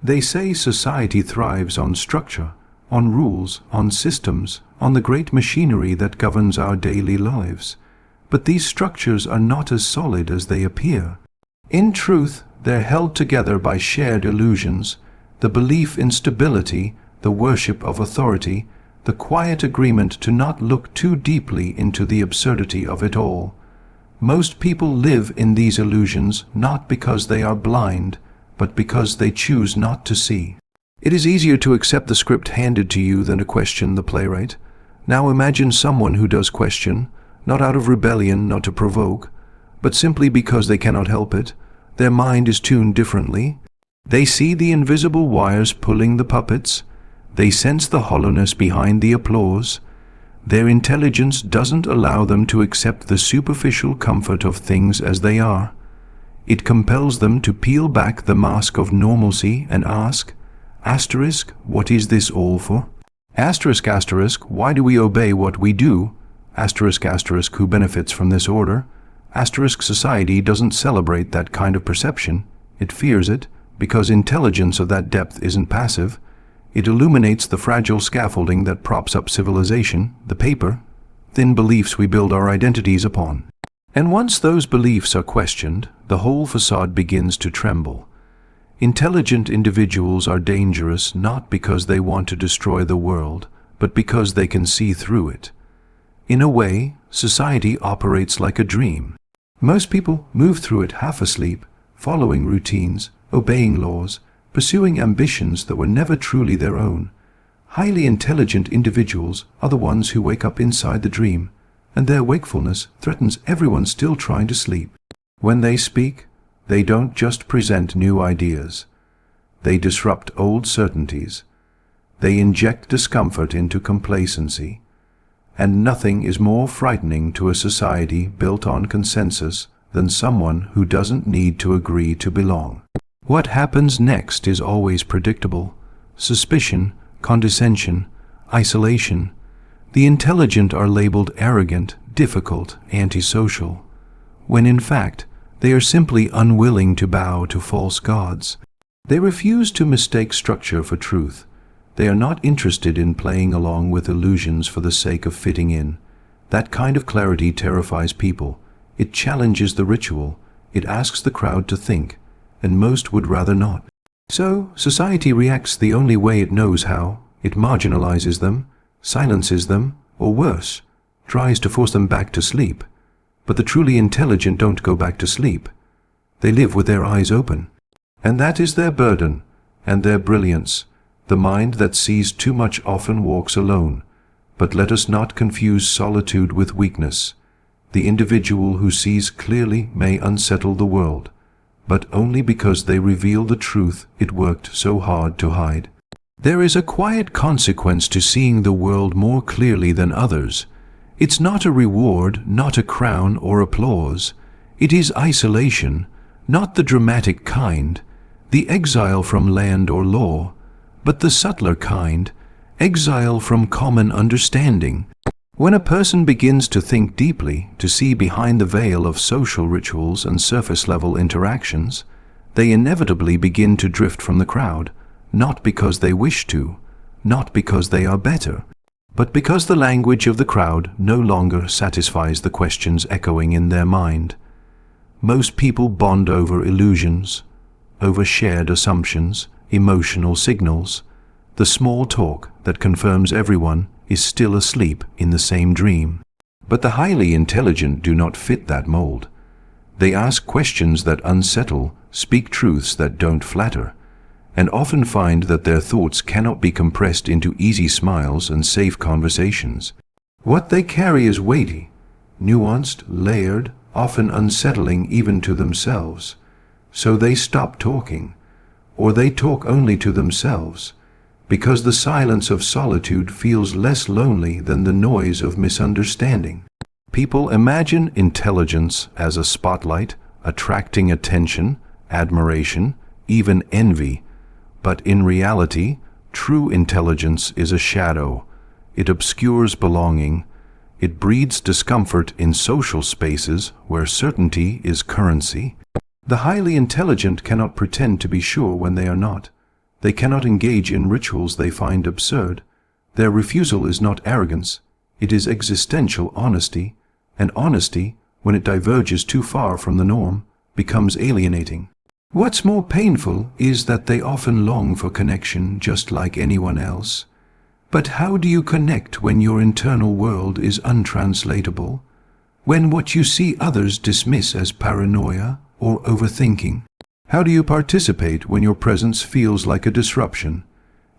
They say society thrives on structure, on rules, on systems, on the great machinery that governs our daily lives. But these structures are not as solid as they appear. In truth, they're held together by shared illusions, the belief in stability, the worship of authority, the quiet agreement to not look too deeply into the absurdity of it all. Most people live in these illusions not because they are blind, but because they choose not to see. It is easier to accept the script handed to you than to question the playwright. Now imagine someone who does question, not out of rebellion, not to provoke, but simply because they cannot help it. Their mind is tuned differently. They see the invisible wires pulling the puppets. They sense the hollowness behind the applause. Their intelligence doesn't allow them to accept the superficial comfort of things as they are. It compels them to peel back the mask of normalcy and ask, asterisk, what is this all for? Asterisk, asterisk, why do we obey what we do? Asterisk, asterisk, who benefits from this order? Asterisk, society doesn't celebrate that kind of perception. It fears it, because intelligence of that depth isn't passive. It illuminates the fragile scaffolding that props up civilization, the paper, thin beliefs we build our identities upon. And once those beliefs are questioned, the whole facade begins to tremble. Intelligent individuals are dangerous not because they want to destroy the world, but because they can see through it. In a way, society operates like a dream. Most people move through it half asleep, following routines, obeying laws, pursuing ambitions that were never truly their own. Highly intelligent individuals are the ones who wake up inside the dream, and their wakefulness threatens everyone still trying to sleep. When they speak, they don't just present new ideas. They disrupt old certainties. They inject discomfort into complacency. And nothing is more frightening to a society built on consensus than someone who doesn't need to agree to belong. What happens next is always predictable. Suspicion, condescension, isolation. The intelligent are labeled arrogant, difficult, antisocial, when in fact they are simply unwilling to bow to false gods. They refuse to mistake structure for truth. They are not interested in playing along with illusions for the sake of fitting in. That kind of clarity terrifies people. It challenges the ritual. It asks the crowd to think, and most would rather not. So, society reacts the only way it knows how. It marginalizes them, silences them, or worse, tries to force them back to sleep. But the truly intelligent don't go back to sleep. They live with their eyes open. And that is their burden, and their brilliance. The mind that sees too much often walks alone. But let us not confuse solitude with weakness. The individual who sees clearly may unsettle the world, but only because they reveal the truth it worked so hard to hide. There is a quiet consequence to seeing the world more clearly than others. It's not a reward, not a crown or applause. It is isolation, not the dramatic kind, the exile from land or law, but the subtler kind, exile from common understanding. When a person begins to think deeply, to see behind the veil of social rituals and surface-level interactions, they inevitably begin to drift from the crowd, not because they wish to, not because they are better, but because the language of the crowd no longer satisfies the questions echoing in their mind. Most people bond over illusions, over shared assumptions, emotional signals. The small talk that confirms everyone is still asleep in the same dream. But the highly intelligent do not fit that mold. They ask questions that unsettle, speak truths that don't flatter, and often find that their thoughts cannot be compressed into easy smiles and safe conversations. What they carry is weighty, nuanced, layered, often unsettling even to themselves. So they stop talking, or they talk only to themselves, because the silence of solitude feels less lonely than the noise of misunderstanding. People imagine intelligence as a spotlight, attracting attention, admiration, even envy. But in reality, true intelligence is a shadow. It obscures belonging. It breeds discomfort in social spaces where certainty is currency. The highly intelligent cannot pretend to be sure when they are not. They cannot engage in rituals they find absurd. Their refusal is not arrogance, it is existential honesty, and honesty, when it diverges too far from the norm, becomes alienating. What's more painful is that they often long for connection just like anyone else. But how do you connect when your internal world is untranslatable? When what you see others dismiss as paranoia or overthinking? How do you participate when your presence feels like a disruption?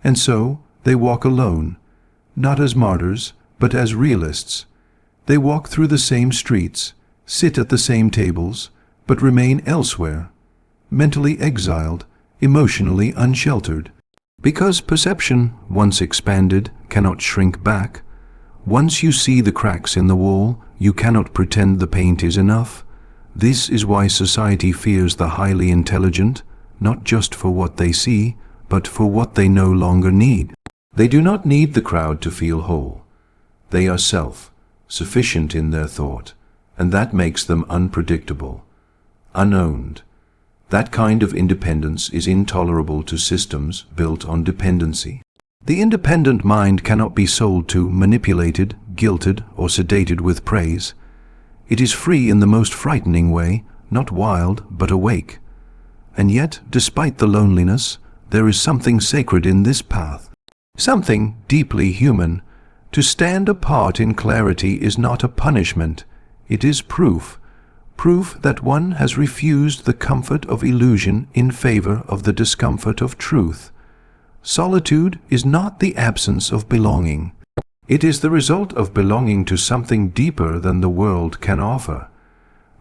And so they walk alone, not as martyrs, but as realists. They walk through the same streets, sit at the same tables, but remain elsewhere, mentally exiled, emotionally unsheltered. Because perception, once expanded, cannot shrink back. Once you see the cracks in the wall, you cannot pretend the paint is enough. This is why society fears the highly intelligent, not just for what they see, but for what they no longer need. They do not need the crowd to feel whole. They are self-sufficient in their thought, and that makes them unpredictable, unowned. That kind of independence is intolerable to systems built on dependency. The independent mind cannot be sold to, manipulated, guilted, or sedated with praise. It is free in the most frightening way, not wild, but awake. And yet, despite the loneliness, there is something sacred in this path, something deeply human. To stand apart in clarity is not a punishment, it is proof that one has refused the comfort of illusion in favor of the discomfort of truth. Solitude is not the absence of belonging. It is the result of belonging to something deeper than the world can offer.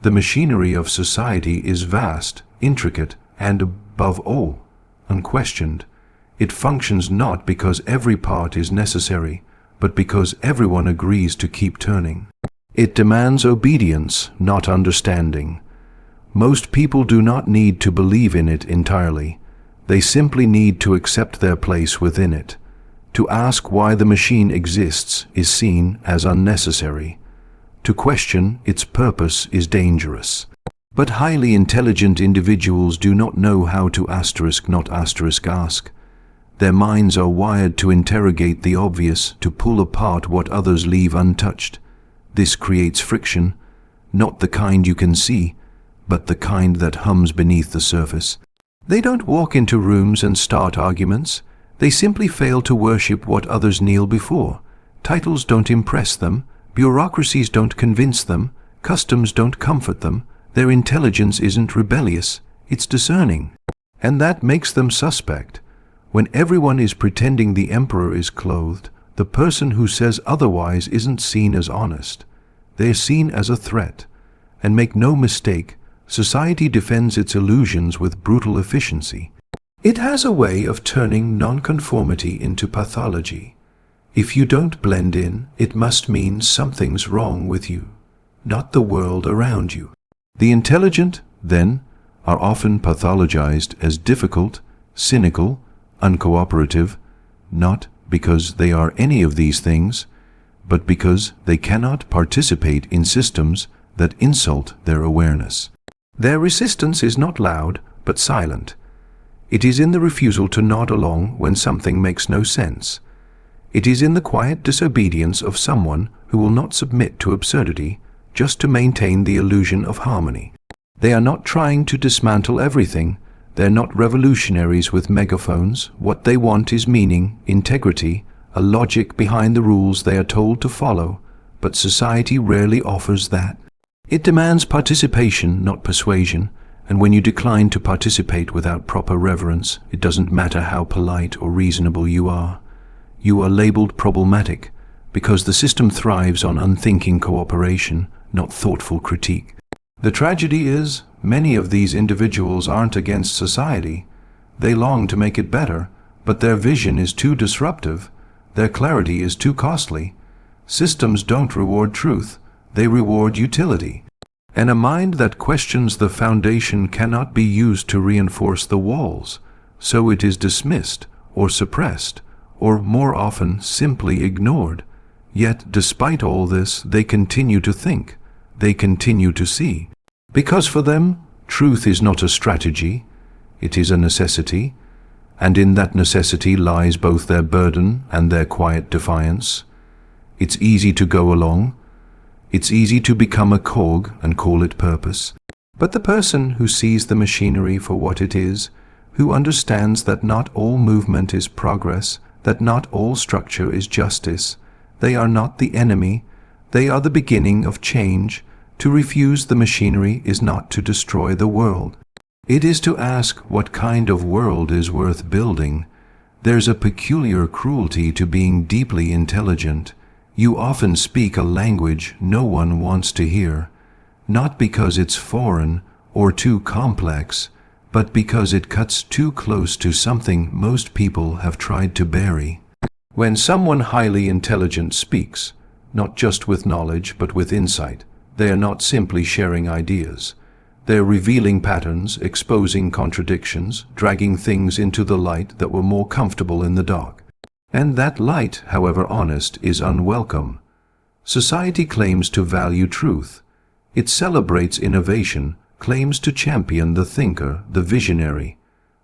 The machinery of society is vast, intricate, and above all, unquestioned. It functions not because every part is necessary, but because everyone agrees to keep turning. It demands obedience, not understanding. Most people do not need to believe in it entirely. They simply need to accept their place within it. To ask why the machine exists is seen as unnecessary. To question its purpose is dangerous. But highly intelligent individuals do not know how to not ask. Their minds are wired to interrogate the obvious, to pull apart what others leave untouched. This creates friction, not the kind you can see, but the kind that hums beneath the surface. They don't walk into rooms and start arguments. They simply fail to worship what others kneel before. Titles don't impress them, bureaucracies don't convince them, customs don't comfort them. Their intelligence isn't rebellious, it's discerning. And that makes them suspect. When everyone is pretending the emperor is clothed, the person who says otherwise isn't seen as honest. They are seen as a threat. And make no mistake, society defends its illusions with brutal efficiency. It has a way of turning nonconformity into pathology. If you don't blend in, it must mean something's wrong with you, not the world around you. The intelligent, then, are often pathologized as difficult, cynical, uncooperative, not because they are any of these things, but because they cannot participate in systems that insult their awareness. Their resistance is not loud, but silent. It is in the refusal to nod along when something makes no sense. It is in the quiet disobedience of someone who will not submit to absurdity just to maintain the illusion of harmony. They are not trying to dismantle everything. They're not revolutionaries with megaphones. What they want is meaning, integrity, a logic behind the rules they are told to follow, but society rarely offers that. It demands participation, not persuasion, and when you decline to participate without proper reverence, it doesn't matter how polite or reasonable you are. You are labeled problematic, because the system thrives on unthinking cooperation, not thoughtful critique. The tragedy is, many of these individuals aren't against society. They long to make it better, but their vision is too disruptive. Their clarity is too costly. Systems don't reward truth, they reward utility. And a mind that questions the foundation cannot be used to reinforce the walls, so it is dismissed or suppressed, or more often simply ignored. Yet, despite all this, they continue to think, they continue to see. Because for them, truth is not a strategy, it is a necessity. and in that necessity lies both their burden and their quiet defiance. It's easy to go along. It's easy to become a cog and call it purpose. But the person who sees the machinery for what it is, who understands that not all movement is progress, that not all structure is justice, they are not the enemy, they are the beginning of change. To refuse the machinery is not to destroy the world. It is to ask what kind of world is worth building. There's a peculiar cruelty to being deeply intelligent. You often speak a language no one wants to hear, not because it's foreign or too complex, but because it cuts too close to something most people have tried to bury. When someone highly intelligent speaks, not just with knowledge but with insight, they are not simply sharing ideas. They are revealing patterns, exposing contradictions, dragging things into the light that were more comfortable in the dark. And that light, however honest, is unwelcome. Society claims to value truth. It celebrates innovation, claims to champion the thinker, the visionary,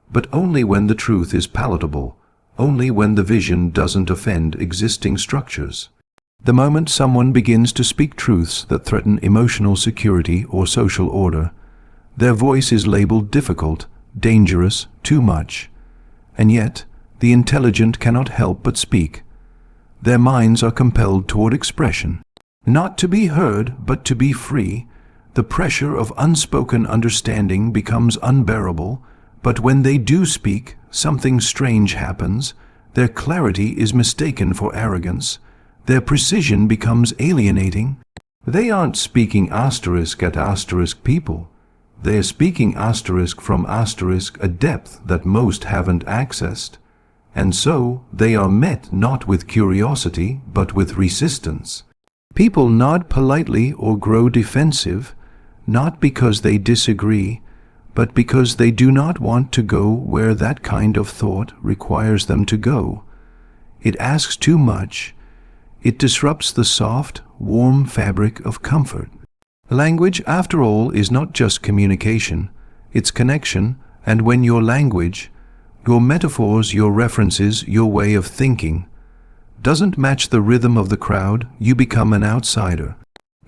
but only when the truth is palatable, only when the vision doesn't offend existing structures. The moment someone begins to speak truths that threaten emotional security or social order, their voice is labeled difficult, dangerous, too much. And yet, the intelligent cannot help but speak. Their minds are compelled toward expression, not to be heard, but to be free. The pressure of unspoken understanding becomes unbearable, but when they do speak, something strange happens. Their clarity is mistaken for arrogance. Their precision becomes alienating. They aren't speaking asterisk at asterisk people. They are speaking asterisk from asterisk, a depth that most haven't accessed. And so they are met not with curiosity, but with resistance. People nod politely or grow defensive, not because they disagree, but because they do not want to go where that kind of thought requires them to go. It asks too much. It disrupts the soft, warm fabric of comfort. Language, after all, is not just communication. It's connection, and when your language, your metaphors, your references, your way of thinking doesn't match the rhythm of the crowd, you become an outsider.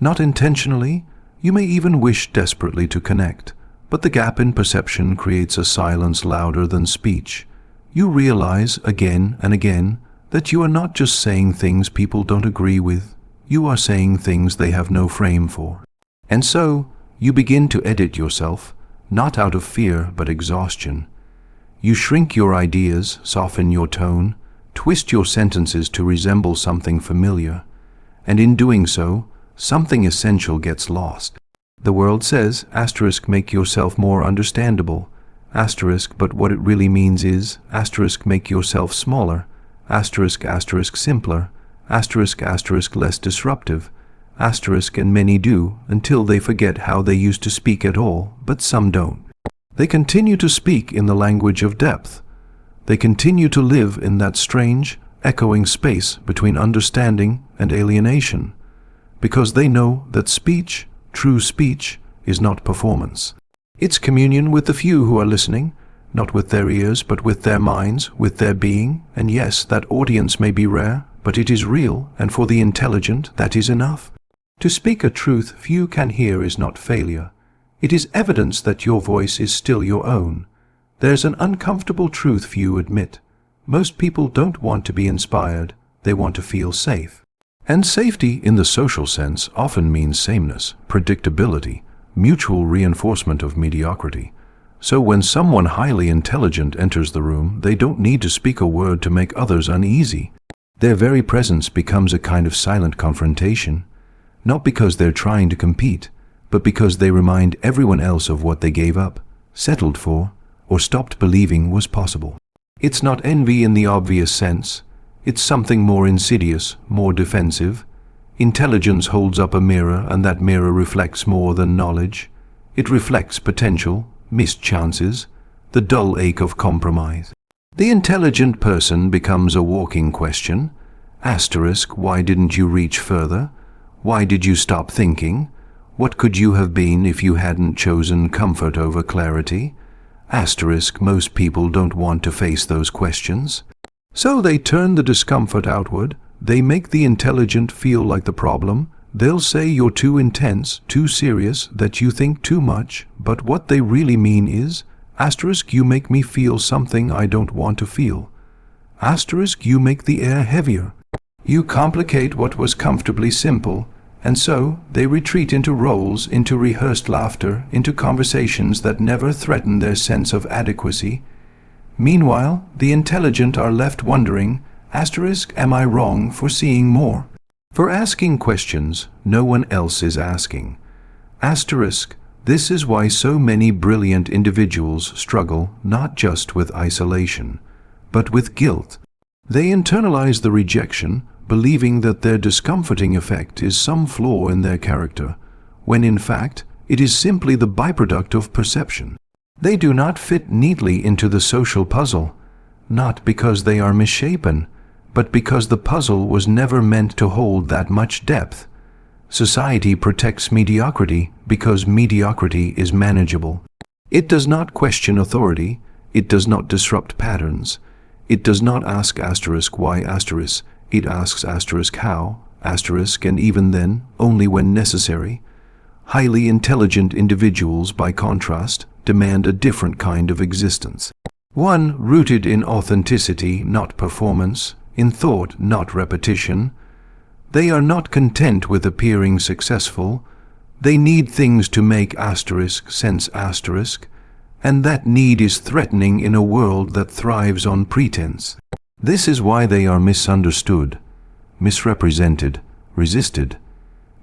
Not intentionally, you may even wish desperately to connect, but the gap in perception creates a silence louder than speech. You realize again and again that you are not just saying things people don't agree with, you are saying things they have no frame for. And so, you begin to edit yourself, not out of fear but exhaustion. You shrink your ideas, soften your tone, twist your sentences to resemble something familiar, and in doing so, something essential gets lost. The world says, asterisk, make yourself more understandable, asterisk, but what it really means is, asterisk, make yourself smaller, asterisk, asterisk, simpler, asterisk, asterisk, less disruptive, asterisk, and many do, until they forget how they used to speak at all, but some don't. They continue to speak in the language of depth. They continue to live in that strange, echoing space between understanding and alienation, because they know that speech, true speech, is not performance. It's communion with the few who are listening, not with their ears, but with their minds, with their being, and yes, that audience may be rare, but it is real, and for the intelligent that is enough. To speak a truth few can hear is not failure. It is evidence that your voice is still your own. There's an uncomfortable truth few admit. Most people don't want to be inspired, they want to feel safe. And safety in the social sense often means sameness, predictability, mutual reinforcement of mediocrity. So when someone highly intelligent enters the room, they don't need to speak a word to make others uneasy. Their very presence becomes a kind of silent confrontation, not because they're trying to compete, but because they remind everyone else of what they gave up, settled for, or stopped believing was possible. It's not envy in the obvious sense. It's something more insidious, more defensive. Intelligence holds up a mirror, and that mirror reflects more than knowledge. It reflects potential, missed chances, the dull ache of compromise. The intelligent person becomes a walking question. Asterisk, why didn't you reach further? Why did you stop thinking? What could you have been if you hadn't chosen comfort over clarity? Asterisk, most people don't want to face those questions. So they turn the discomfort outward. They make the intelligent feel like the problem. They'll say you're too intense, too serious, that you think too much, but what they really mean is, asterisk, you make me feel something I don't want to feel. Asterisk, you make the air heavier. You complicate what was comfortably simple, and so they retreat into roles, into rehearsed laughter, into conversations that never threaten their sense of adequacy. Meanwhile, the intelligent are left wondering, asterisk, am I wrong for seeing more? For asking questions no one else is asking. Asterisk, this is why so many brilliant individuals struggle not just with isolation, but with guilt. They internalize the rejection, believing that their discomforting effect is some flaw in their character, when in fact it is simply the byproduct of perception. They do not fit neatly into the social puzzle, not because they are misshapen, but because the puzzle was never meant to hold that much depth. Society protects mediocrity because mediocrity is manageable. It does not question authority. It does not disrupt patterns. It does not ask asterisk why asterisk. It asks asterisk how, asterisk, and even then, only when necessary. Highly intelligent individuals, by contrast, demand a different kind of existence. One rooted in authenticity, not performance, in thought, not repetition. They are not content with appearing successful. They need things to make asterisk sense asterisk, and that need is threatening in a world that thrives on pretense. This is why they are misunderstood, misrepresented, resisted,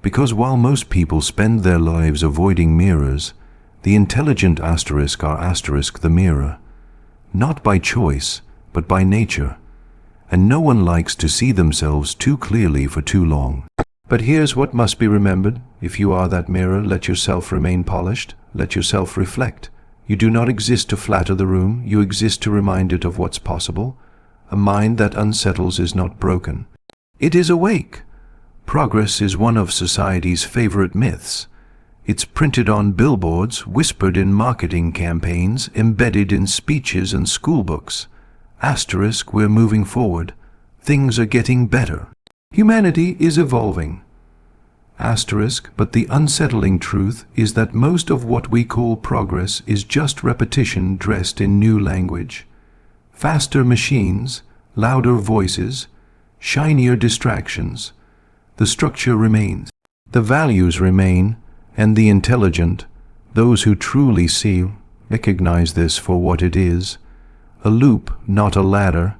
because while most people spend their lives avoiding mirrors, the intelligent asterisk are asterisk the mirror, not by choice, but by nature. And no one likes to see themselves too clearly for too long. But here's what must be remembered. If you are that mirror, let yourself remain polished. Let yourself reflect. You do not exist to flatter the room. You exist to remind it of what's possible. A mind that unsettles is not broken. It is awake. Progress is one of society's favorite myths. It's printed on billboards, whispered in marketing campaigns, embedded in speeches and school books. Asterisk, we're moving forward. Things are getting better. Humanity is evolving. Asterisk, but the unsettling truth is that most of what we call progress is just repetition dressed in new language. Faster machines, louder voices, shinier distractions. The structure remains. The values remain, and the intelligent, those who truly see, recognize this for what it is. A loop, not a ladder.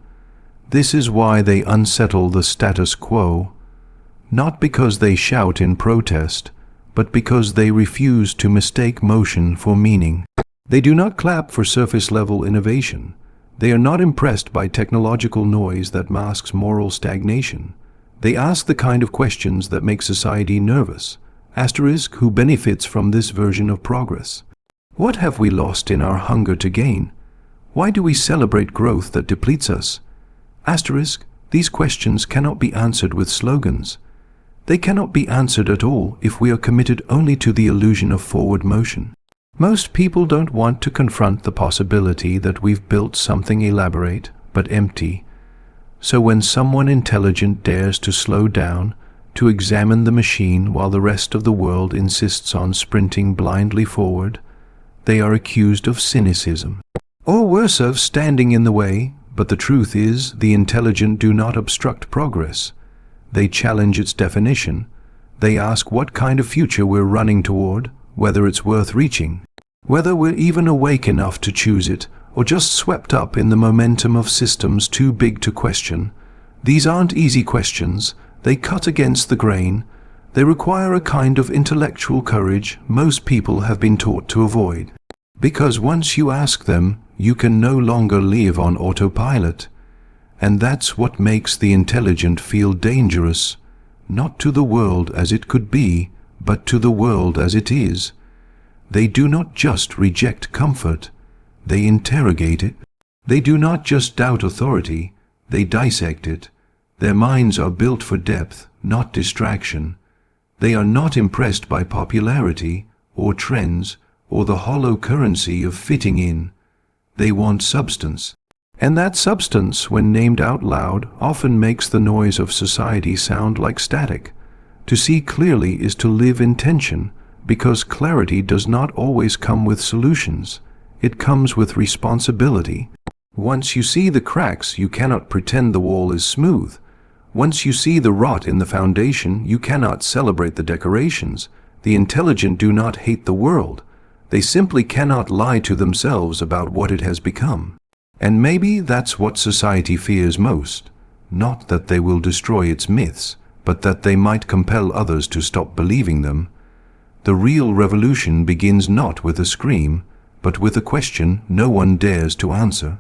This is why they unsettle the status quo, not because they shout in protest, but because they refuse to mistake motion for meaning. They do not clap for surface-level innovation. They are not impressed by technological noise that masks moral stagnation. They ask the kind of questions that make society nervous. Asterisk, who benefits from this version of progress? What have we lost in our hunger to gain? Why do we celebrate growth that depletes us? Asterisk, these questions cannot be answered with slogans. They cannot be answered at all if we are committed only to the illusion of forward motion. Most people don't want to confront the possibility that we've built something elaborate but empty. So when someone intelligent dares to slow down, to examine the machine while the rest of the world insists on sprinting blindly forward, they are accused of cynicism. Or worse, of standing in the way. But the truth is, the intelligent do not obstruct progress. They challenge its definition. They ask what kind of future we're running toward, whether it's worth reaching, whether we're even awake enough to choose it, or just swept up in the momentum of systems too big to question. These aren't easy questions. They cut against the grain. They require a kind of intellectual courage most people have been taught to avoid. Because once you ask them, you can no longer live on autopilot. And that's what makes the intelligent feel dangerous, not to the world as it could be, but to the world as it is. They do not just reject comfort, they interrogate it. They do not just doubt authority, they dissect it. Their minds are built for depth, not distraction. They are not impressed by popularity or trends or the hollow currency of fitting in. They want substance. And that substance, when named out loud, often makes the noise of society sound like static. To see clearly is to live in tension, because clarity does not always come with solutions. It comes with responsibility. Once you see the cracks, you cannot pretend the wall is smooth. Once you see the rot in the foundation, you cannot celebrate the decorations. The intelligent do not hate the world. They simply cannot lie to themselves about what it has become. And maybe that's what society fears most. Not that they will destroy its myths, but that they might compel others to stop believing them. The real revolution begins not with a scream, but with a question no one dares to answer.